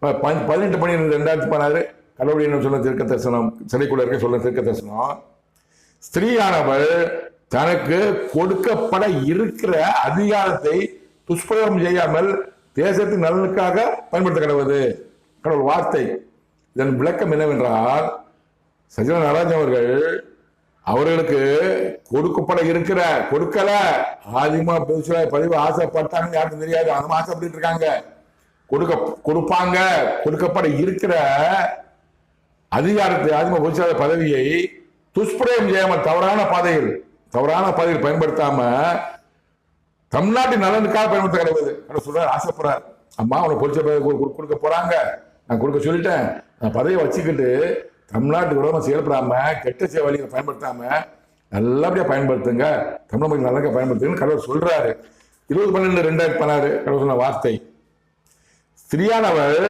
18/12/2016 கடவுளின் சொன்ன தீர்க்க தரிசனம், சிறைக்குள்ள இருக்க சொன்ன தீர்க்க தரிசனம், ஸ்திரீயானவள் தனக்கு கொடுக்கப்பட இருக்கிற அதிகாரத்தை துஷ்பிரயோகம் செய்யாமல் தேசத்தின் நலனுக்காக பயன்படுத்த கிடவது கடவுள் வார்த்தை. இதன் விளக்கம் என்னவென்றால், சஜினா நடராஜன் அவர்களுக்கு கொடுக்கப்பட இருக்கிற கொடுக்கல ஆதிமா பதிவு ஆசைப்பட்டாங்க, யாருக்கும் தெரியாது. அந்த ஆசைப்பட்டு இருக்காங்க. கொடுப்பாங்க கொடுக்கப்பட இருக்கிற அதிகாரத்தை ஆதிமா பொதுச்சாத பதவியை துஷ்பிரயோகம் செய்யாம தவறான பாதையில் பயன்படுத்தாம தமிழ்நாட்டின் நலனுக்காக பயன்படுத்த கிடவுது சொல்றாரு. ஆசைப்படுறார், அம்மா உனக்கு பொதுச்ச கொடுக்க போறாங்க, நான் கொடுக்க சொல்லிட்டேன், நான் பதவியை வச்சுக்கிட்டு தமிழ்நாட்டு விரோதம் செயல்படாம கெட்ட வழிகளை பயன்படுத்தாம நல்லபடியா பயன்படுத்துங்க, தமிழ் மொழி நலனுக்கு பயன்படுத்துங்கன்னு கடவுள் சொல்றாரு. 20/12/2016 கடவுள் சொன்ன வார்த்தை. ஸ்திரீயானவள்